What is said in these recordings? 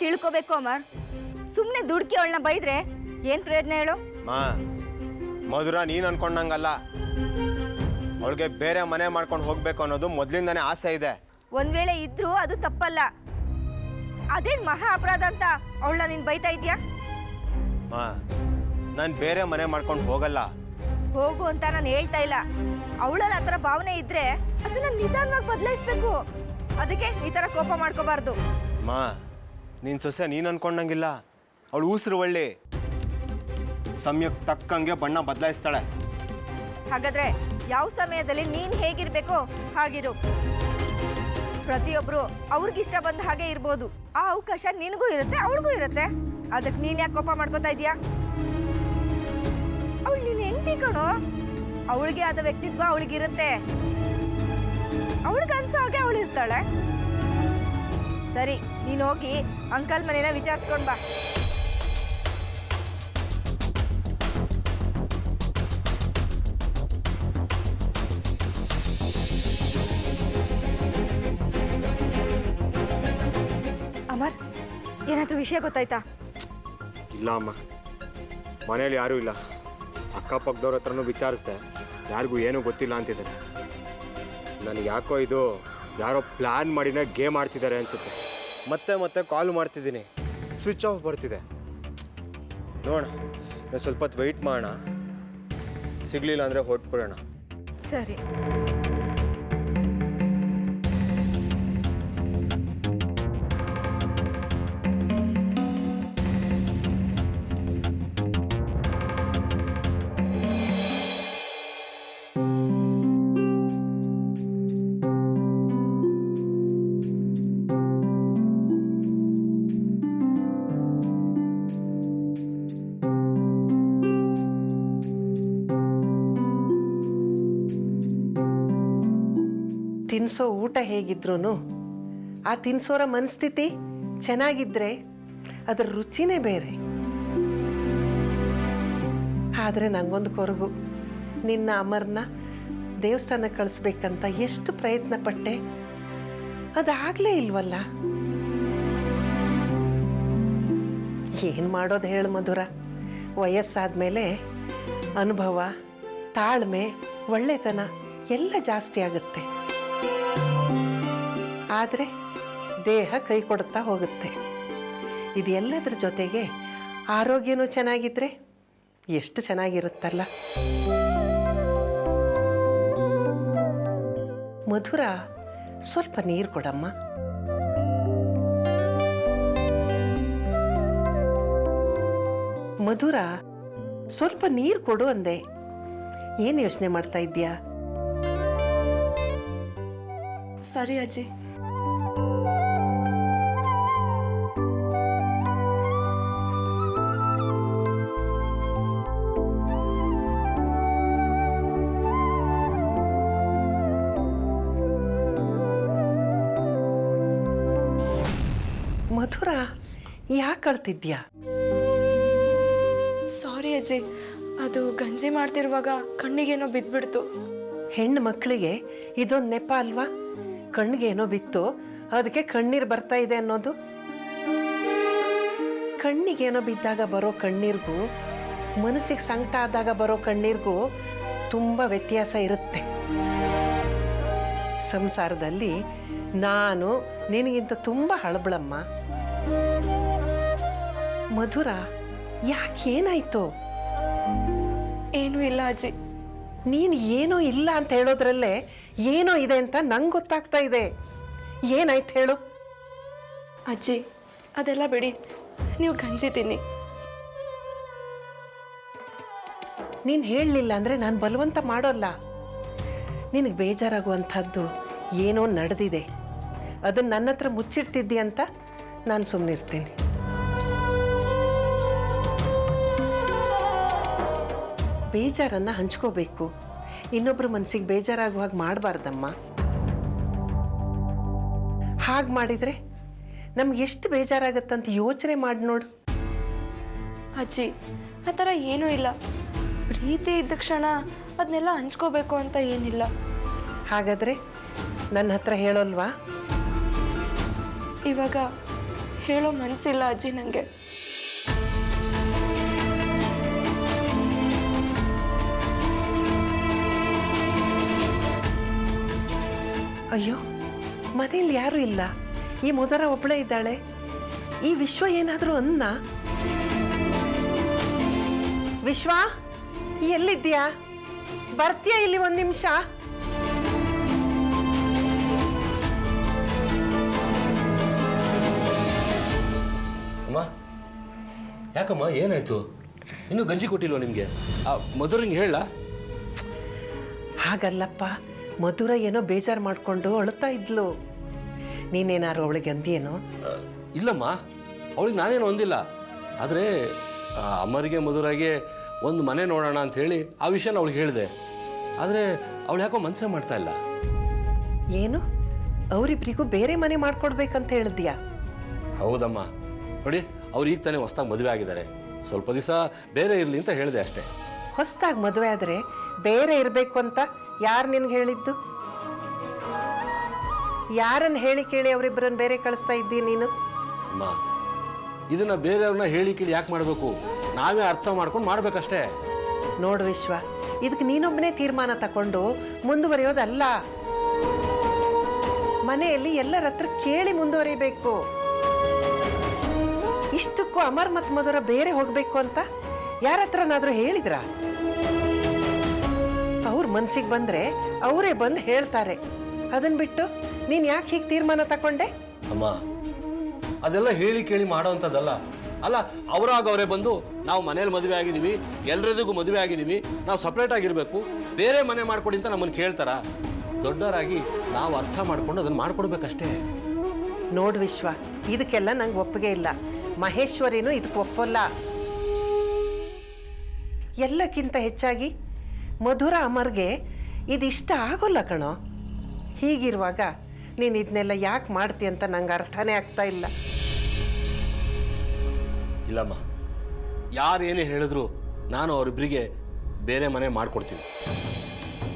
ತಿಳ್ಕೊಬೇಕು ಅಮರ್. ಸುಮ್ಮನೆ ದುಡ್ಕಿ ಅವಳನ್ನ ಬೈದ್ರೆ ಏನು ಪ್ರಯೋಜನ ಹೇಳು? ಮಧುರ ನೀನು ಅನ್ಕೊಂಡಂಗಲ್ಲ. ಅವಳಿಗೆ ಬೇರೆ ಮನೆ ಮಾಡ್ಕೊಂಡು ಹೋಗ್ಬೇಕು ಅನ್ನೋದು ಮೊದಲಿಂದಾನೇ ಆಸೆ ಇದೆ. ಒಂದ್ ವೇಳೆ ಇದ್ರೂ ಅದು ತಪ್ಪಲ್ಲ. ಅದೇನು ಮಹಾ ಅಪರಾಧ ಅಂತ ಅವಳನ್ನ ನೀನು ಬೈತಾ ಇದೆಯಾ? ನಾನು ಬೇರೆ ಮನೆ ಮಾಡ್ಕೊಂಡು ಹೋಗಲ್ಲ. ಹೋಗು ಅಂತ ನಾನು ಹೇಳ್ತಾ ಇಲ್ಲ. ಅವಳಲ್ಲಿ ಆ ಥರ ಭಾವನೆ ಇದ್ರೆ ಅದನ್ನ ನಿಧಾನವಾಗಿ ಬದಲಾಯಿಸ್ಬೇಕು. ಅದಕ್ಕೆ ಈ ಥರ ಕೋಪ ಮಾಡ್ಕೋಬಾರ್ದು. ನಿನ್ನ ಸೊಸೆ ನೀನು ಅನ್ಕೊಂಡಂಗಿಲ್ಲ. ಅವಳು ಉಸಿರು ಒಳ್ಳೆ ಸಮಯಕ್ಕೆ ತಕ್ಕಂಗೆ ಬಣ್ಣ ಬದಲಾಯಿಸ್ತಾಳೆ. ಹಾಗಾದ್ರೆ ಯಾವ ಸಮಯದಲ್ಲಿ ನೀನು ಹೇಗಿರ್ಬೇಕೋ ಹಾಗಿರು. ಪ್ರತಿಯೊಬ್ಬರು ಅವ್ರಿಗಿಷ್ಟ ಬಂದ ಹಾಗೆ ಇರ್ಬೋದು. ಆ ಅವಕಾಶ ನಿನಗೂ ಇರುತ್ತೆ, ಅವಳಿಗೂ ಇರುತ್ತೆ. ಅದಕ್ಕೆ ನೀನು ಯಾಕೆ ಕೋಪ ಮಾಡ್ಕೋತಾ ಇದೀಯಾ? ಅವಳು ನೀನು ಹೆಂಡತಿ ಕಣೋ. ಅವಳಿಗೆ ಆದ ವ್ಯಕ್ತಿತ್ವ ಅವಳಿಗಿರುತ್ತೆ. ಅವಳಿಗೆ ಅನ್ಸೋ ಹಾಗೆ ಅವಳು ಇರ್ತಾಳೆ. ಸರಿ, ನೀನು ಹೋಗಿ ಅಂಕಲ್ ಮನೇನ ವಿಚಾರಿಸ್ಕೊಂಡು ಬಾ. ಅಮರ್, ಏನಾದರೂ ವಿಷಯ ಗೊತ್ತಾಯ್ತಾ? ಇಲ್ಲ ಅಮ್ಮ, ಮನೇಲಿ ಯಾರೂ ಇಲ್ಲ. ಅಕ್ಕಪಕ್ಕದವ್ರ ಹತ್ರನೂ ವಿಚಾರಿಸ್ದೆ, ಯಾರಿಗೂ ಏನೂ ಗೊತ್ತಿಲ್ಲ ಅಂತಿದ್ದಾರೆ. ನನಗೆ ಯಾಕೋ ಇದು ಯಾರೋ ಪ್ಲ್ಯಾನ್ ಮಾಡಿನೇ ಗೇಮ್ ಆಡ್ತಿದ್ದಾರೆ ಅನಿಸುತ್ತೆ. ಮತ್ತೆ ಮತ್ತೆ ಕಾಲ್ ಮಾಡ್ತಿದ್ದೀನಿ, ಸ್ವಿಚ್ ಆಫ್ ಬರ್ತಿದೆ. ನೋಡೋಣ, ನಾನು ಸ್ವಲ್ಪ ಹೊತ್ತು ವೆಯ್ಟ್ ಮಾಡೋಣ. ಸಿಗಲಿಲ್ಲ ಅಂದರೆ ಹೊರಟ್ಬಿಡೋಣ. ಸರಿ. ತಿನ್ನಿಸೋ ಊಟ ಹೇಗಿದ್ರೂ ಆ ತಿನ್ನಿಸೋರ ಮನಸ್ಥಿತಿ ಚೆನ್ನಾಗಿದ್ದರೆ ಅದರ ರುಚಿನೇ ಬೇರೆ. ಆದರೆ ನನಗೊಂದು ಕೊರಗು, ನಿನ್ನ ಅಮರ್ನ ದೇವಸ್ಥಾನಕ್ಕೆ ಕಳಿಸ್ಬೇಕಂತ ಎಷ್ಟು ಪ್ರಯತ್ನ ಪಟ್ಟೆ, ಅದಾಗಲೇ ಇಲ್ವಲ್ಲ. ಏನು ಮಾಡೋದು ಹೇಳು ಮಧುರ? ವಯಸ್ಸಾದ ಮೇಲೆ ಅನುಭವ, ತಾಳ್ಮೆ, ಒಳ್ಳೆತನ ಎಲ್ಲ ಜಾಸ್ತಿ ಆಗುತ್ತೆ. ಆದರೆ ದೇಹ ಕೈ ಕೊಡುತ್ತಾ ಹೋಗುತ್ತೆ. ಇದೆಲ್ಲದರ ಜೊತೆಗೆ ಆರೋಗ್ಯನೂ ಚೆನ್ನಾಗಿದ್ದರೆ ಎಷ್ಟು ಚೆನ್ನಾಗಿರುತ್ತಲ್ಲ. ಮಧುರ, ಸ್ವಲ್ಪ ನೀರು ಕೊಡಮ್ಮ. ಮಧುರ, ಸ್ವಲ್ಪ ನೀರು ಕೊಡು ಅಂದೆ. ಏನು ಯೋಚನೆ ಮಾಡ್ತಾ ಇದ್ದೀಯಾ? ಸರಿ ಅಜ್ಜಿ. ಮಧುರ, ಯಾಕೆ ಕಳ್ತಿದ್ಯಾ? ಸಾರಿ ಅಜ್ಜಿ, ಅದು ಗಂಜಿ ಮಾಡ್ತಿರುವಾಗ ಕಣ್ಣಿಗೇನೋ ಬಿದ್ದುಬಿಡ್ತು. ಹೆಣ್ಣು ಮಕ್ಕಳಿಗೆ ಇದೊಂದು ನೆಪ ಅಲ್ವಾ? ಕಣ್ಣಿಗೇನೋ ಬಿತ್ತು, ಅದಕ್ಕೆ ಕಣ್ಣೀರು ಬರ್ತಾ ಇದೆ ಅನ್ನೋದು. ಕಣ್ಣಿಗೇನೋ ಬಿದ್ದಾಗ ಬರೋ ಕಣ್ಣೀರಿಗೂ ಮನಸ್ಸಿಗೆ ಸಂಕಟ ಆದಾಗ ಬರೋ ಕಣ್ಣೀರಿಗೂ ತುಂಬ ವ್ಯತ್ಯಾಸ ಇರುತ್ತೆ. ಸಂಸಾರದಲ್ಲಿ ನಾನು ನಿನಗಿಂತ ತುಂಬ ಹಳಬಳಮ್ಮ. ಮಧುರ, ಯಾಕೇನಾಯ್ತು? ಏನೂ ಇಲ್ಲ ಅಜ್ಜಿ. ನೀನು ಏನೂ ಇಲ್ಲ ಅಂತ ಹೇಳೋದ್ರಲ್ಲೇ ಏನೋ ಇದೆ ಅಂತ ನಂಗೆ ಗೊತ್ತಾಗ್ತಾ ಇದೆ. ಏನಾಯ್ತು ಹೇಳು? ಅಜ್ಜಿ, ಅದೆಲ್ಲ ಬಿಡಿ, ನೀವು ಗಂಜಿ ತಿನ್ನಿ. ನೀನು ಹೇಳಲಿಲ್ಲ ಅಂದರೆ ನಾನು ಬಲವಂತ ಮಾಡೋಲ್ಲ. ನಿನಗೆ ಬೇಜಾರಾಗುವಂಥದ್ದು ಏನೋ ನಡೆದಿದೆ, ಅದನ್ನು ನನ್ನ ಹತ್ರ ಮುಚ್ಚಿಡ್ತಿದ್ದಿ ಅಂತ ನಾನು ಸುಮ್ಮನಿರ್ತೀನಿ. ಬೇಜಾರನ್ನು ಹಂಚ್ಕೋಬೇಕು. ಇನ್ನೊಬ್ಬರ ಮನಸ್ಸಿಗೆ ಬೇಜಾರಾಗುವಾಗ ಮಾಡಬಾರ್ದಮ್ಮ. ಹಾಗೆ ಮಾಡಿದರೆ ನಮ್ಗೆ ಎಷ್ಟು ಬೇಜಾರಾಗತ್ತಂತ ಯೋಚನೆ ಮಾಡಿ ನೋಡು. ಅಜ್ಜಿ, ಆ ಥರ ಏನೂ ಇಲ್ಲ. ಪ್ರೀತಿ ಇದ್ದ ಕ್ಷಣ ಅದನ್ನೆಲ್ಲ ಹಂಚ್ಕೋಬೇಕು ಅಂತ ಏನಿಲ್ಲ. ಹಾಗಾದರೆ ನನ್ನ ಹತ್ರ ಹೇಳೋಲ್ವಾ? ಇವಾಗ ಹೇಳೋ ಮನಸ್ಸಿಲ್ಲ ಅಜ್ಜಿ ನನಗೆ. ಅಯ್ಯೋ, ಮನೇಲಿ ಯಾರೂ ಇಲ್ಲ, ಈ ಮಧುರ ಒಬ್ಬಳೇ ಇದ್ದಾಳೆ. ಈ ವಿಶ್ವ ಏನಾದರೂ ಅನ್ನ. ವಿಶ್ವ, ಎಲ್ಲಿದ್ದೀಯಾ? ಬರ್ತೀಯಾ ಇಲ್ಲಿ ಒಂದು ನಿಮಿಷ? ಅಮ್ಮ, ಯಾಕಮ್ಮ ಏನಾಯ್ತು? ಇನ್ನೂ ಗಂಜಿ ಕೊಟ್ಟಿಲ್ವ ನಿಮಗೆ? ಆ ಮಧುರಂಗೆ ಹೇಳ. ಹಾಗಲ್ಲಪ್ಪ, ಮಧುರ ಏನೋ ಬೇಜಾರು ಮಾಡಿಕೊಂಡು ಅಳುತ್ತಾ ಇದ್ಲು. ನೀನೇನಾರು ಅವಳಿಗೆ ಅಂದಿಯೇನೋ? ಇಲ್ಲಮ್ಮ, ಅವಳಿಗೆ ನಾನೇನು ಹೊಂದಿಲ್ಲ. ಆದರೆ ಅಮ್ಮರಿಗೆ ಮಧುರಾಗೆ ಒಂದು ಮನೆ ನೋಡೋಣ ಅಂತ ಹೇಳಿ ಆ ವಿಷಯನ ಅವಳಿಗೆ ಹೇಳಿದೆ. ಆದರೆ ಅವಳು ಯಾಕೋ ಮನಸ್ಸೇ ಮಾಡ್ತಾ ಇಲ್ಲ. ಏನು, ಅವರಿಬ್ಬರಿಗೂ ಬೇರೆ ಮನೆ ಮಾಡ್ಕೊಡ್ಬೇಕಂತ ಹೇಳಿದ್ಯಾ? ಹೌದಮ್ಮ, ನೋಡಿ ಅವ್ರು ಈಗ ತಾನೇ ಹೊಸ್ದಾಗಿ ಮದುವೆ ಆಗಿದ್ದಾರೆ. ಸ್ವಲ್ಪ ದಿವಸ ಬೇರೆ ಇರಲಿ ಅಂತ ಹೇಳಿದೆ ಅಷ್ಟೇ. ಹೊಸ್ದಾಗಿ ಮದುವೆ ಆದರೆ ಬೇರೆ ಇರಬೇಕು ಅಂತ ಯಾರು ನಿನ್ಗೆ ಹೇಳಿದ್ದು? ಯಾರನ್ನು ಹೇಳಿ ಕೇಳಿ ಅವರಿಬ್ಬರನ್ನು ಬೇರೆ ಕಳಿಸ್ತಾ ಇದ್ದೀ ನೀನು? ಅಮ್ಮ, ಇದನ್ನು ಬೇರೆಯವ್ರನ್ನ ಹೇಳಿ ಕೇಳಿ ಯಾಕೆ ಮಾಡಬೇಕು? ನಾವೇ ಅರ್ಥ ಮಾಡ್ಕೊಂಡು ಮಾಡ್ಬೇಕಷ್ಟೇ. ನೋಡು ವಿಶ್ವ, ಇದಕ್ಕೆ ನೀನೊಬ್ಬನೇ ತೀರ್ಮಾನ ತಗೊಂಡು ಮುಂದುವರಿಯೋದಲ್ಲ. ಮನೆಯಲ್ಲಿ ಎಲ್ಲರ ಹತ್ರ ಕೇಳಿ ಮುಂದುವರಿಬೇಕು. ಇಷ್ಟಕ್ಕೂ ಅಮರ್ ಮತ್ತು ಮಧುರ ಬೇರೆ ಹೋಗಬೇಕು ಅಂತ ಯಾರ ಹತ್ರನಾದ್ರೂ ಹೇಳಿದ್ರ? ಅವ್ರ ಮನ್ಸಿಗೆ ಬಂದ್ರೆ ಅವರೇ ಬಂದು ಹೇಳ್ತಾರೆ. ಅದನ್ನ ಬಿಟ್ಟು ನೀನು ಯಾಕೆ ಹೀಗೆ ತೀರ್ಮಾನ ತಗೊಂಡೆ? ಅಮ್ಮ, ಅದೆಲ್ಲ ಹೇಳಿ ಕೇಳಿ ಮಾಡೋವಂಥದ್ದಲ್ಲ. ಅಲ್ಲ, ಅವರೇ ಬಂದು ನಾವು ಮನೇಲಿ ಮದುವೆ ಆಗಿದ್ದೀವಿ, ಎಲ್ಲರಿಗೂ ಮದುವೆ ಆಗಿದ್ದೀವಿ, ನಾವು ಸಪ್ರೇಟ್ ಆಗಿರಬೇಕು, ಬೇರೆ ಮನೆ ಮಾಡ್ಕೊಡಿ ಅಂತ ನಮ್ಮನ್ನು ಕೇಳ್ತಾರ? ದೊಡ್ಡವರಾಗಿ ನಾವು ಅರ್ಥ ಮಾಡ್ಕೊಂಡು ಅದನ್ನು ಮಾಡ್ಕೊಡ್ಬೇಕಷ್ಟೇ. ನೋಡು ವಿಶ್ವ, ಇದಕ್ಕೆಲ್ಲ ನಂಗೆ ಒಪ್ಪಿಗೆ ಇಲ್ಲ. ಮಹೇಶ್ವರಿನೂ ಇದಕ್ಕೆ ಒಪ್ಪಲ್ಲ. ಎಲ್ಲಕ್ಕಿಂತ ಹೆಚ್ಚಾಗಿ ಮಧುರ ಅಮರ್ಗೆ ಇದಿಷ್ಟ ಆಗೋಲ್ಲ ಕಣೋ. ಹೀಗಿರುವಾಗ ನೀನು ಇದನ್ನೆಲ್ಲ ಯಾಕೆ ಮಾಡ್ತಿ ಅಂತ ನಂಗೆ ಅರ್ಥನೇ ಆಗ್ತಾ ಇಲ್ಲ. ಇಲ್ಲಮ್ಮ, ಯಾರು ಏನೇ ಹೇಳಿದ್ರು ನಾನು ಅವರಿಬ್ಬರಿಗೆ ಬೇರೆ ಮನೆ ಮಾಡಿಕೊಡ್ತೀನಿ.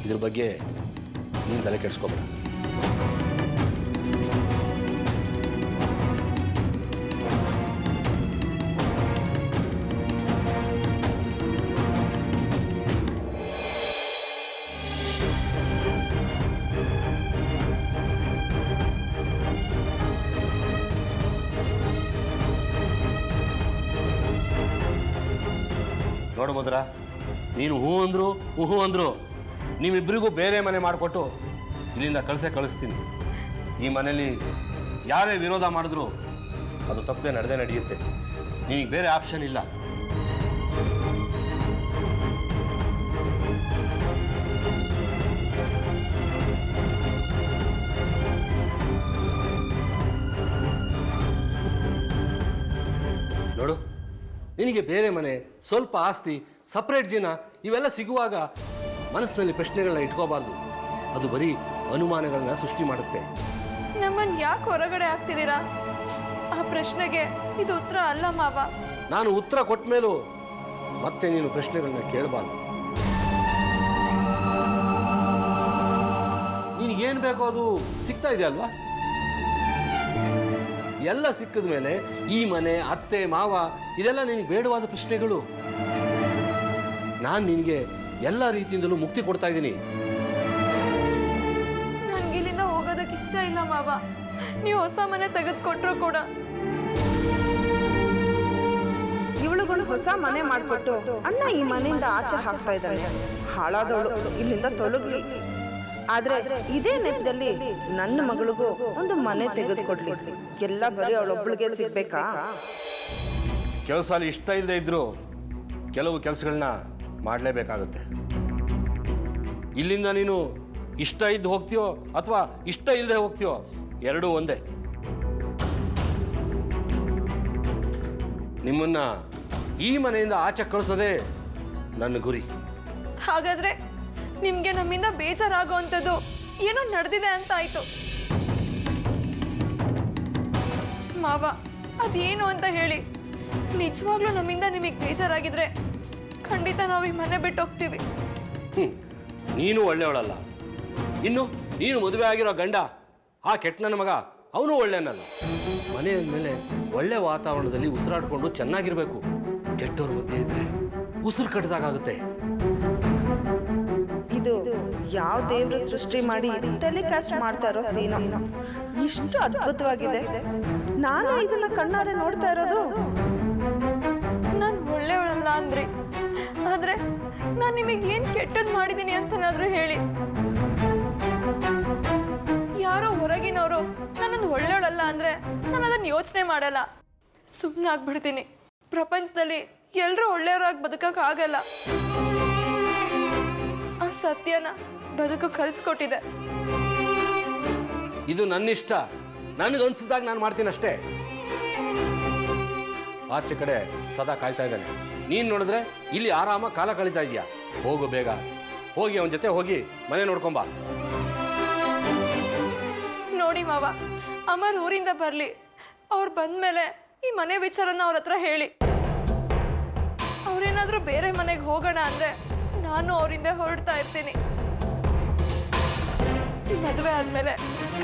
ಇದ್ರ ಬಗ್ಗೆ ನೀನು ತಲೆ ಕೆಡಿಸ್ಕೋಬೇಡ. ನೋಡು ಮಧುರ, ನೀನು ಹೂ ಅಂದ್ರು ನೀವಿಬ್ಬರಿಗೂ ಬೇರೆ ಮನೆ ಮಾಡಿಕೊಟ್ಟು ಇಲ್ಲಿಂದ ಕಳಿಸ್ತೀನಿ. ಈ ಮನೇಲಿ ಯಾರೇ ವಿರೋಧ ಮಾಡಿದ್ರು ಅದು ತಪ್ಪದೆ ನಡೆಯುತ್ತೆ. ನಿನಗೆ ಬೇರೆ ಆಪ್ಷನ್ ಇಲ್ಲ. ನೋಡು, ನಿನಗೆ ಬೇರೆ ಮನೆ, ಸ್ವಲ್ಪ ಆಸ್ತಿ, ಸಪ್ರೇಟ್ ಜೀವನ ಇವೆಲ್ಲ ಸಿಗುವಾಗ ಮನಸ್ಸಿನಲ್ಲಿ ಪ್ರಶ್ನೆಗಳನ್ನ ಇಟ್ಕೋಬಾರ್ದು. ಅದು ಬರೀ ಅನುಮಾನಗಳನ್ನ ಸೃಷ್ಟಿ ಮಾಡುತ್ತೆ. ನಮ್ಮನ್ನು ಯಾಕೆ ಹೊರಗಡೆ ಆಗ್ತಿದ್ದೀರಾ? ಆ ಪ್ರಶ್ನೆಗೆ ಇದು ಉತ್ತರ ಅಲ್ಲ ಮಾವ. ನಾನು ಉತ್ತರ ಕೊಟ್ಟ ಮೇಲೂ ಮತ್ತೆ ನೀನು ಪ್ರಶ್ನೆಗಳನ್ನ ಕೇಳಬಾರ್ದು. ನಿನಗೇನು ಬೇಕೋ ಅದು ಸಿಗ್ತಾ ಇದೆಯಲ್ವಾ? ಎಲ್ಲ ಸಿಕ್ಕಿದ ಮೇಲೆ ಈ ಮನೆ, ಅತ್ತೆ, ಮಾವ ಇದೆಲ್ಲ ನಿನಗೆ ಬೇಡವಾದ ಪ್ರಶ್ನೆಗಳು. ನಾನು ನಿನಗೆ ಎಲ್ಲ ರೀತಿಯಿಂದಲೂ ಮುಕ್ತಿ ಕೊಡ್ತಾ ಇದ್ದೀನಿ. ನನಗೆ ಇಲ್ಲಿಂದ ಹೋಗೋದಕ್ಕೆ ಇಷ್ಟ ಇಲ್ಲ ಮಾವ. ನೀವು ಹೊಸ ಮನೆ ತೆಗೆದುಕೊಟ್ರು ಕೂಡ ಇವಳಿಗೊಂದು ಹೊಸ ಮನೆ ಮಾಡಿಕೊಟ್ಟು ಅಣ್ಣ ಈ ಮನೆಯಿಂದ ಆಚೆ ಹಾಕ್ತಾ ಇದ್ದಾನೆ. ಹಾಳಾದವಳು ಇಲ್ಲಿಂದ ತೊಲಗ್ಲಿ. ಆದ್ರೆ ಇದೇ ನೆಪದಲ್ಲಿ ನನ್ನ ಮಗಳಿಗೂ ಒಂದು ಮನೆ ತೆಗೆದುಕೊಡ್ಲಿ. ಎಲ್ಲ ಬರೀ ಅವಳೊಬ್ಳಿಗೆ ಸಿಗ್ಬೇಕಾ? ಕೆಲಸ ಇಷ್ಟ ಇಲ್ಲದೆ ಇದ್ರು ಕೆಲವು ಕೆಲಸಗಳನ್ನ ಮಾಡಲೇಬೇಕಾಗುತ್ತೆ. ಇಲ್ಲಿಂದ ನೀನು ಇಷ್ಟ ಇದ್ದು ಹೋಗ್ತೀಯೋ ಅಥವಾ ಇಷ್ಟ ಇಲ್ಲದೆ ಹೋಗ್ತೀಯೋ, ಎರಡೂ ಒಂದೇ. ನಿಮ್ಮನ್ನ ಈ ಮನೆಯಿಂದ ಆಚೆ ಕಳಿಸೋದೇ ನನ್ನ ಗುರಿ. ಹಾಗಾದ್ರೆ ನಿಮ್ಗೆ ನಮ್ಮಿಂದ ಬೇಜಾರಾಗೋವಂಥದ್ದು ಏನೋ ನಡೆದಿದೆ ಅಂತ ಆಯ್ತು ಮಾವ. ಅದೇನು ಅಂತ ಹೇಳಿ. ನಿಜವಾಗ್ಲೂ ನಮ್ಮಿಂದ ನಿಮಗೆ ಬೇಜಾರಾಗಿದ್ರೆ ಖಂಡಿತ ನಾವು ಈ ಮನೆ ಬಿಟ್ಟು ಹೋಗ್ತೀವಿ. ನೀನು ಒಳ್ಳೆಯವಳಲ್ಲ. ಇನ್ನು ನೀನು ಮದುವೆ ಆಗಿರೋ ಗಂಡ ಆ ಕೆಟ್ಟ ನನ್ನ ಮಗ ಅವನು ಒಳ್ಳೆನಲ್ಲ. ಮನೆಯ ಮೇಲೆ ಒಳ್ಳೆ ವಾತಾವರಣದಲ್ಲಿ ಉಸಿರಾಡ್ಕೊಂಡು ಚೆನ್ನಾಗಿರ್ಬೇಕು. ಕೆಟ್ಟವ್ರ ಮಧ್ಯೆ ಇದ್ರೆ ಉಸಿರು ಕಟ್ಟದಾಗುತ್ತೆ. ಇದು ಯಾವ ದೇವ್ರು ಸೃಷ್ಟಿ ಮಾಡಿ ಟೆಲಿಕಾಸ್ಟ್ ಮಾಡ್ತಾ ಇರೋ ಸೀನು ಇಷ್ಟು ಅದ್ಭುತವಾಗಿದೆ. ನಾನೇ ಇದನ್ನ ಕಣ್ಣಾರೆ ನೋಡ್ತಾ ಇರೋದು. ನಾನು ಒಳ್ಳೆಯವಳಲ್ಲ ಅಂದ್ರಿ, ಆದ್ರೆ ನಾನು ನಿಮಗೆ ಏನು ಕೆಟ್ಟದ್ದು ಮಾಡಿದ್ದೀನಿ ಅಂತನಾದ್ರೂ ಹೇಳಿ. ಯಾರೋ ಹೊರಗಿನವರು ನನ್ನನ್ನು ಒಳ್ಳೆಯವಳಲ್ಲ ಅಂದ್ರೆ ನಾನು ಅದನ್ನು ಯೋಚನೆ ಮಾಡಲ್ಲ, ಸುಮ್ಮನೆ ಆಗ್ಬಿಡ್ತೀನಿ. ಪ್ರಪಂಚದಲ್ಲಿ ಎಲ್ಲರೂ ಒಳ್ಳೆಯವರಾಗಿ ಬದುಕಕ್ಕಾಗಲ್ಲ. ಆ ಸತ್ಯನ ಬದುಕು ಕಲಿಸ್ಕೊಟ್ಟಿದೆ. ಇದು ನನ್ನಿಷ್ಟ, ನನಗನ್ಸಿದಾಗ ನಾನು ಮಾಡ್ತೀನಿ ಅಷ್ಟೇ. ಆಚೆ ಕಡೆ ಸದಾ ಕಾಯ್ತಾ ಇದ್ದಾನೆ. ನೀನು ನೋಡಿದ್ರೆ ಇಲ್ಲಿ ಆರಾಮ ಕಾಲ ಕಳೀತಾ ಇದೆಯಾ. ಹೋಗು ಬೇಗ, ಹೋಗಿ ಅವನ ಜೊತೆ ಹೋಗಿ ಮನೆ ನೋಡ್ಕೊಂಬ. ನೋಡಿ ಮಾವ, ಅಮರ್ ಊರಿಂದ ಬರಲಿ. ಅವ್ರು ಬಂದಮೇಲೆ ಈ ಮನೆ ವಿಚಾರನ ಅವ್ರ ಹತ್ರ ಹೇಳಿ. ಅವ್ರೇನಾದರೂ ಬೇರೆ ಮನೆಗೆ ಹೋಗೋಣ ಅಂದರೆ ನಾನು ಅವರಿಂದ ಹೊರಡ್ತಾ ಇರ್ತೀನಿ. ಮದುವೆ ಆದಮೇಲೆ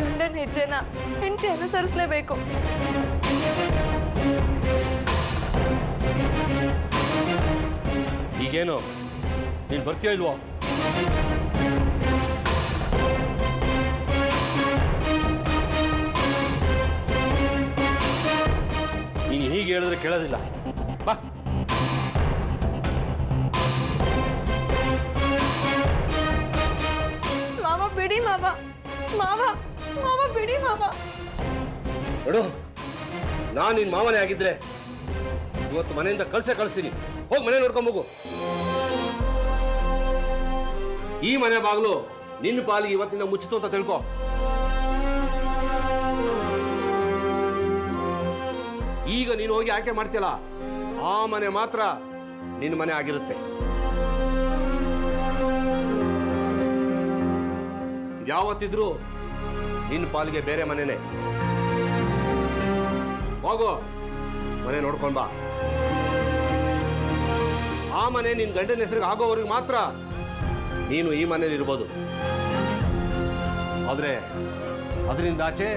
ಗಂಡನ ಹೆಜ್ಜೆನ ಹೆಂಡತಿ ಅನುಸರಿಸಲೇಬೇಕು. ಈಗೇನು ನೀನು ಬರ್ತೀಯ ಇಲ್ವೋ? ನೀನು ಹೀಗೆ ಹೇಳಿದ್ರೆ ಕೇಳೋದಿಲ್ಲ. ಬಾ. ಮಾವ ಬಿಡಿ ಮಾವ, ಮಾವ ಮಾವ ಬಿಡಿ ಮಾವ. ನೋಡು, ನಾನು ನಿನ್ನ ಮಾವನೇ ಆಗಿದ್ರೆ ಇವತ್ತು ಮನೆಯಿಂದ ಕಳಿಸ್ತೀನಿ. ಹೋಗಿ ಮನೆ ನೋಡ್ಕೊಂಬೋಗು. ಈ ಮನೆ ಬಾಗಿಲು ನಿನ್ನ ಪಾಲಿಗೆ ಇವತ್ತಿಂದ ಮುಚ್ಚಿತು ಅಂತ ತಿಳ್ಕೊ. ಈಗ ನೀನು ಹೋಗಿ ಆಯ್ಕೆ ಮಾಡ್ತೀಯಲ್ಲ, ಆ ಮನೆ ಮಾತ್ರ ನಿನ್ನ ಮನೆ ಆಗಿರುತ್ತೆ. ಯಾವತ್ತಿದ್ರೂ ನಿನ್ನ ಪಾಲಿಗೆ ಬೇರೆ ಮನೆನೇ. ಹೋಗು, ಮನೆ ನೋಡ್ಕೊಂಡ್ ಬಾ. ಆ ಮನೆ ನಿನ್ನ ಗಂಡನ ಹೆಸರಿಗೆ ಆಗೋವರೆಗೆ ಮಾತ್ರ ನೀನು ಈ ಮನೇಲಿ ಇರ್ಬೋದು. ಆದ್ರೆ ಅದರಿಂದ ಆಚೆ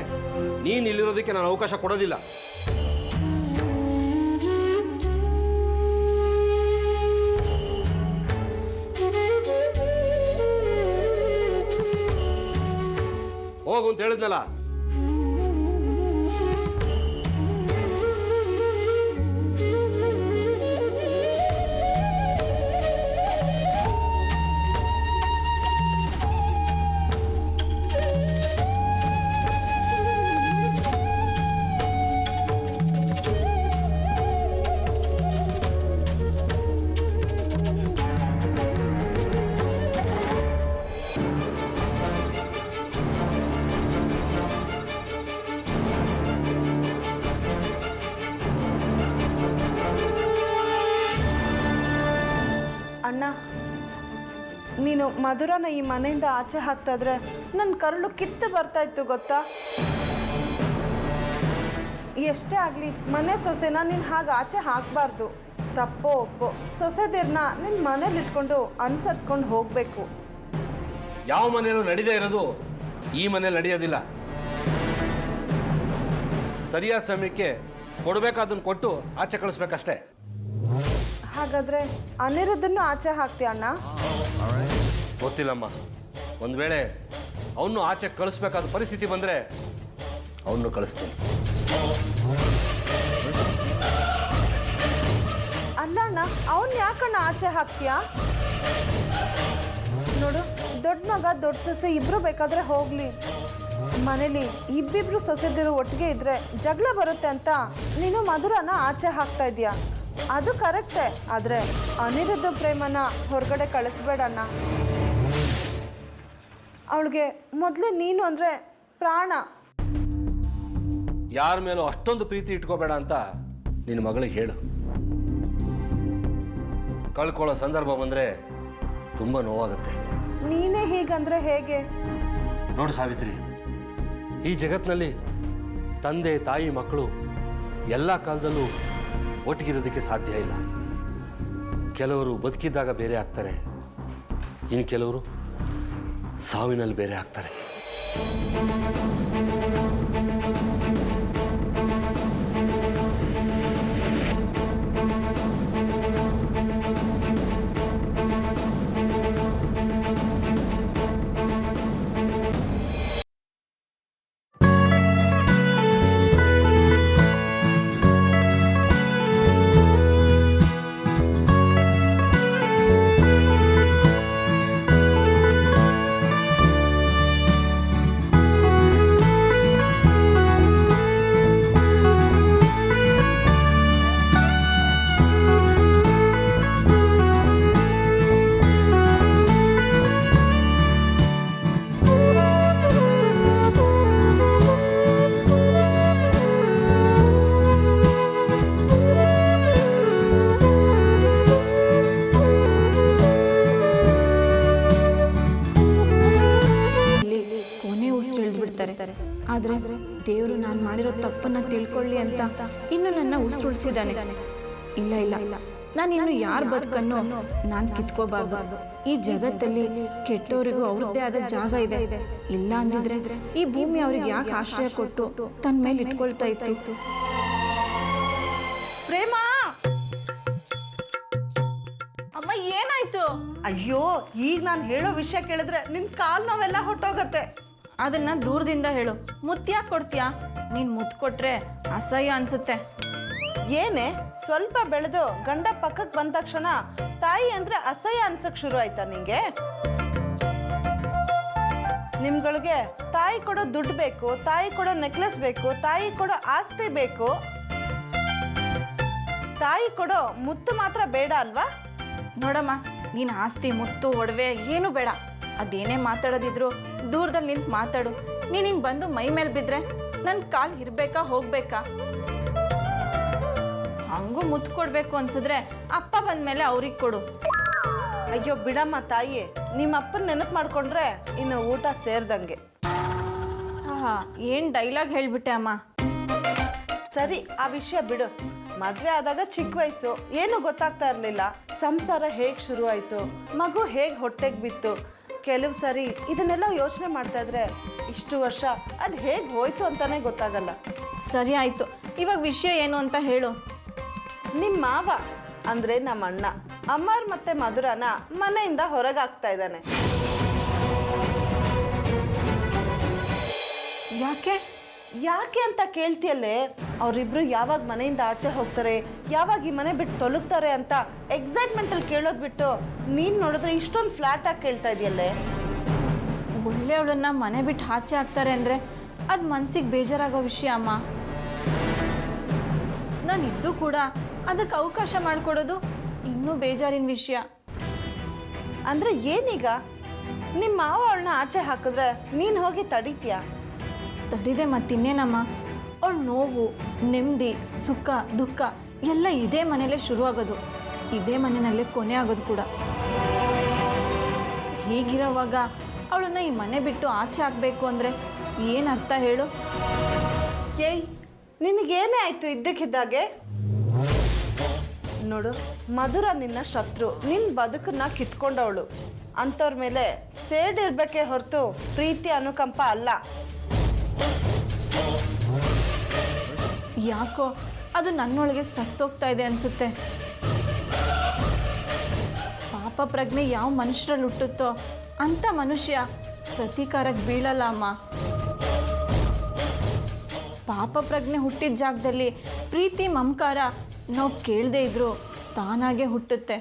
ನೀನು ಇಲ್ಲಿರೋದಕ್ಕೆ ನಾನು ಅವಕಾಶ ಕೊಡೋದಿಲ್ಲ. ಹೋಗು ಅಂತ ಹೇಳಿದ್ನಲ್ಲ. ಅಣ್ಣ, ನೀನು ಮಧುರನ ಈ ಮನೆಯಿಂದ ಆಚೆ ಹಾಕ್ತಾ ಇದ್ರೆ ನನ್ನ ಕರುಳು ಕಿತ್ತು ಬರ್ತಾ ಇತ್ತು ಗೊತ್ತಾ. ಎಷ್ಟೇ ಆಗಲಿ ಮನೆ ಸೊಸೆನ ನೀನು ಹಾಗೆ ಆಚೆ ಹಾಕಬಾರ್ದು. ತಪ್ಪೋ ಒಪ್ಪೋ ಸೊಸೆದಿರ್ನ ನಿನ್ನ ಮನೇಲಿ ಇಟ್ಕೊಂಡು ಅನುಸರಿಸ್ಕೊಂಡು ಹೋಗಬೇಕು. ಯಾವ ಮನೆಯಲ್ಲೂ ನಡೀದೇ ಇರೋದು ಈ ಮನೇಲಿ ನಡೆಯೋದಿಲ್ಲ. ಸರಿಯಾದ ಸಮಯಕ್ಕೆ ಕೊಡಬೇಕಾದನ್ನು ಕೊಟ್ಟು ಆಚೆ ಕಳಿಸ್ಬೇಕಷ್ಟೇ. ಹಾಗಾದ್ರೆ ಅನಿರುದ್ಧನ್ನು ಆಚೆ ಹಾಕ್ತೀಯ ಅಣ್ಣ? ಗೊತ್ತಿಲ್ಲಮ್ಮ. ಒಂದು ವೇಳೆ ಅವನು ಆಚೆ ಕಳಿಸ್ಬೇಕಾದ ಪರಿಸ್ಥಿತಿ ಬಂದರೆ ಅವನು ಕಳಿಸ್ತೀನಿ. ಅಲ್ಲ ಅಣ್ಣ, ಅವನ್ ಯಾಕಣ್ಣ ಆಚೆ ಹಾಕ್ತೀಯಾ? ನೋಡು, ದೊಡ್ಡ ಮಗ ದೊಡ್ಡ ಸೊಸೆ ಇಬ್ರು ಬೇಕಾದ್ರೆ ಹೋಗ್ಲಿ. ಮನೇಲಿ ಇಬ್ಬಿಬ್ರು ಸೊಸೆದಿರು ಒಟ್ಟಿಗೆ ಇದ್ರೆ ಜಗಳ ಬರುತ್ತೆ ಅಂತ ನೀನು ಮಧುರನ ಆಚೆ ಹಾಕ್ತಾ ಇದೀಯಾ. ಅದು ಕರೆಕ್ಟೇ, ಆದರೆ ಅನಿರುದ್ಧ ಪ್ರೇಮನ ಹೊರಗಡೆ ಕಳಿಸ್ಬೇಡಣ್ಣ. ಅವಳಿಗೆ ಮೊದಲೇ ನೀನು ಅಂದರೆ ಪ್ರಾಣ. ಯಾರ ಮೇಲೂ ಅಷ್ಟೊಂದು ಪ್ರೀತಿ ಇಟ್ಕೋಬೇಡ ಅಂತ ನಿನ್ನ ಮಗಳಿಗೆ ಹೇಳು. ಕಳ್ಕೊಳ್ಳೋ ಸಂದರ್ಭ ಬಂದರೆ ತುಂಬ ನೋವಾಗುತ್ತೆ. ನೀನೇ ಹೀಗಂದ್ರೆ ಹೇಗೆ? ನೋಡು ಸಾವಿತ್ರಿ, ಈ ಜಗತ್ತಿನಲ್ಲಿ ತಂದೆ ತಾಯಿ ಮಕ್ಕಳು ಎಲ್ಲ ಕಾಲದಲ್ಲೂ ಒಟ್ಟಿಗಿರೋದಕ್ಕೆ ಸಾಧ್ಯ ಇಲ್ಲ. ಕೆಲವರು ಬದುಕಿದ್ದಾಗ ಬೇರೆ ಆಗ್ತಾರೆ, ಇನ್ನು ಕೆಲವರು ಸಾವಿನಲ್ಲಿ ಬೇರೆ ಆಗ್ತಾರೆ. ಬಿಡ್ತಾರೆ. ಆದರೆ ದೇವರು ನಾನು ಮಾಡಿರೋ ತಪ್ಪನ್ನು ತಿಳ್ಕೊಳ್ಳಿ ಅಂತ ಇನ್ನು ನನ್ನ ಉಸಿರುಳಿಸಿದ್ದಾನೆ. ಇಲ್ಲ ಇಲ್ಲ ಇಲ್ಲ, ನಾನು ಇನ್ನು ಯಾರ ಬದುಕನ್ನು ನಾನು ಕಿತ್ಕೋಬಾರ್ದು. ಈ ಜಗತ್ತಲ್ಲಿ ಕೆಟ್ಟವರಿಗೂ ಅವ್ರದ್ದೇ ಆದ ಜಾಗ ಇದೆ. ಇಲ್ಲ ಅಂದಿದ್ರೆ ಈ ಭೂಮಿ ಅವ್ರಿಗೆ ಯಾಕೆ ಆಶ್ರಯ ಕೊಟ್ಟು ತನ್ನ ಮೇಲೆ ಇಟ್ಕೊಳ್ತಾ ಇತ್ತು? ಪ್ರೇಮ, ಅಮ್ಮ ಏನಾಯ್ತು? ಅಯ್ಯೋ, ಈಗ ನಾನು ಹೇಳೋ ವಿಷಯ ಕೇಳಿದ್ರೆ ನಿನ್ ಕಾಲ್ ನೋವೆಲ್ಲ ಹೊಟ್ಟೋಗತ್ತೆ. ಅದನ್ನ ದೂರದಿಂದ ಹೇಳು. ಮುತ್ತು ಯಾಕೆ ಕೊಡ್ತೀಯಾ? ನೀನು ಮುತ್ತು ಕೊಟ್ರೆ ಅಸಹ್ಯ ಅನ್ಸುತ್ತೆ. ಏನೇ ಸ್ವಲ್ಪ ಬೆಳೆದು ಗಂಡ ಪಕ್ಕಕ್ಕೆ ಬಂದ ತಕ್ಷಣ ತಾಯಿ ಅಂದ್ರೆ ಅಸಹ್ಯ ಅನ್ಸಕ್ ಶುರು ಆಯ್ತಾ ನಿಂಗೆ? ನಿಮ್ಗಳಿಗೆ ತಾಯಿ ಕೊಡೋ ದುಡ್ಡು ಬೇಕು, ತಾಯಿ ಕೊಡೋ ನೆಕ್ಲೆಸ್ ಬೇಕು, ತಾಯಿ ಕೊಡೋ ಆಸ್ತಿ ಬೇಕು, ತಾಯಿ ಕೊಡೋ ಮುತ್ತು ಮಾತ್ರ ಬೇಡ ಅಲ್ವಾ? ನೋಡಮ್ಮ, ನೀನು ಆಸ್ತಿ ಮುತ್ತು ಒಡವೆ ಏನು ಬೇಡ. ಅದೇನೇ ಮಾತಾಡೋದಿದ್ರು ದೂರದಲ್ಲಿ ನಿಂತು ಮಾತಾಡು. ನೀನು ಹಿಂಗೆ ಬಂದು ಮೈ ಮೇಲೆ ಬಿದ್ದರೆ ನನ್ನ ಕಾಲು ಇರಬೇಕಾ ಹೋಗ್ಬೇಕಾ? ಹಂಗೂ ಮುತ್ತು ಕೊಡಬೇಕು ಅನ್ಸಿದ್ರೆ ಅಪ್ಪ ಬಂದಮೇಲೆ ಅವ್ರಿಗೆ ಕೊಡು. ಅಯ್ಯೋ ಬಿಡಮ್ಮ ತಾಯಿ, ನಿಮ್ಮ ಅಪ್ಪನ ನೆನಪು ಮಾಡ್ಕೊಂಡ್ರೆ ಇನ್ನು ಊಟ ಸೇರ್ದಂಗೆ. ಆಹಾ, ಏನು ಡೈಲಾಗ್ ಹೇಳಿಬಿಟ್ಟೆ ಅಮ್ಮ. ಸರಿ, ಆ ವಿಷಯ ಬಿಡು. ಮದ್ವೆ ಆದಾಗ ಚಿಕ್ಕ ವಯಸ್ಸು, ಏನು ಗೊತ್ತಾಗ್ತಾ ಇರಲಿಲ್ಲ. ಸಂಸಾರ ಹೇಗೆ ಶುರು ಆಯಿತು, ಮಗು ಹೇಗೆ ಹೊಟ್ಟೆಗೆ ಬಿತ್ತು, ಕೆಲವು ಸರಿ ಇದನ್ನೆಲ್ಲ ಯೋಚನೆ ಮಾಡ್ತಾ ಇದ್ರೆ ಇಷ್ಟು ವರ್ಷ ಅದು ಹೇಗೆ ಹೋಯ್ತು ಅಂತಾನೆ ಗೊತ್ತಾಗಲ್ಲ. ಸರಿ ಆಯಿತು, ಇವಾಗ ವಿಷಯ ಏನು ಅಂತ ಹೇಳು. ನಿಮ್ಮ ಮಾವ ಅಂದರೆ ನಮ್ಮ ಅಣ್ಣ ಅಮ್ಮಾರ್ ಮತ್ತೆ ಮಧುರನ ಮನೆಯಿಂದ ಹೊರಗಾಗ್ತಾ ಇದ್ದಾನೆ. ಯಾಕೆ ಯಾಕೆ ಅಂತ ಕೇಳ್ತಿಯಲ್ಲೇ? ಅವರಿಬ್ರು ಯಾವಾಗ ಮನೆಯಿಂದ ಆಚೆ ಹೋಗ್ತಾರೆ, ಯಾವಾಗ ಈ ಮನೆ ಬಿಟ್ಟು ತೊಲಗ್ತಾರೆ ಅಂತ ಎಕ್ಸೈಟ್ಮೆಂಟಲ್ಲಿ ಕೇಳೋದು ಬಿಟ್ಟು ನೀನು ನೋಡಿದ್ರೆ ಇಷ್ಟೊಂದು ಫ್ಲ್ಯಾಟಾಗಿ ಕೇಳ್ತಾ ಇದೆಯಲ್ಲೇ. ಒಳ್ಳೆಯವಳನ್ನ ಮನೆ ಬಿಟ್ಟು ಆಚೆ ಹಾಕ್ತಾರೆ ಅಂದರೆ ಅದು ಮನಸ್ಸಿಗೆ ಬೇಜಾರಾಗೋ ವಿಷಯ ಅಮ್ಮ. ನಾನು ಇದ್ದು ಕೂಡ ಅದಕ್ಕೆ ಅವಕಾಶ ಮಾಡಿಕೊಡೋದು ಇನ್ನೂ ಬೇಜಾರಿನ ವಿಷಯ. ಅಂದರೆ ಏನೀಗ? ನಿಮ್ಮ ಮಾವ ಅವಳನ್ನ ಆಚೆ ಹಾಕಿದ್ರೆ ನೀನು ಹೋಗಿ ತಡಿತೀಯಾ? ತಡಿದೆ ಮತ್ತಿನ್ನೇನಮ್ಮ. ಅವಳ ನೋವು, ನೆಮ್ಮದಿ, ಸುಖ, ದುಃಖ ಎಲ್ಲ ಇದೇ ಮನೇಲೇ ಶುರುವಾಗೋದು, ಇದೇ ಮನೆಯಲ್ಲೇ ಕೊನೆ ಆಗೋದು ಕೂಡ. ಹೀಗಿರೋವಾಗ ಅವಳನ್ನ ಈ ಮನೆ ಬಿಟ್ಟು ಆಚೆ ಹಾಕಬೇಕು ಅಂದರೆ ಏನು ಅರ್ಥ ಹೇಳು? ಏಯ್, ನಿನಗೇನೇ ಆಯಿತು ಇದ್ದಕ್ಕಿದ್ದಾಗೆ? ನೋಡು, ಮಧುರ ನಿನ್ನ ಶತ್ರು, ನಿನ್ನ ಬದುಕನ್ನ ಕಿತ್ಕೊಂಡವಳು. ಅಂಥವ್ರ ಮೇಲೆ ಸೇಡಿರ್ಬೇಕೇ ಹೊರತು ಪ್ರೀತಿ ಅನುಕಂಪ ಅಲ್ಲ. ಯಾಕೋ ಅದು ನನ್ನೊಳಗೆ ಸತ್ತೋಗ್ತಾ ಇದೆ ಅನಿಸುತ್ತೆ. ಪಾಪ ಪ್ರಜ್ಞೆ ಯಾವ ಮನುಷ್ಯರಲ್ಲಿ ಹುಟ್ಟುತ್ತೋ ಅಂಥ ಮನುಷ್ಯ ಪ್ರತೀಕಾರಕ್ಕೆ ಬೀಳಲ್ಲ ಅಮ್ಮ. ಪಾಪ ಪ್ರಜ್ಞೆ ಹುಟ್ಟಿದ ಜಾಗದಲ್ಲಿ ಪ್ರೀತಿ ಮಮಕಾರ ನಾವು ಕೇಳದೇ ಇದ್ರೂ ತಾನಾಗೆ ಹುಟ್ಟುತ್ತೆ.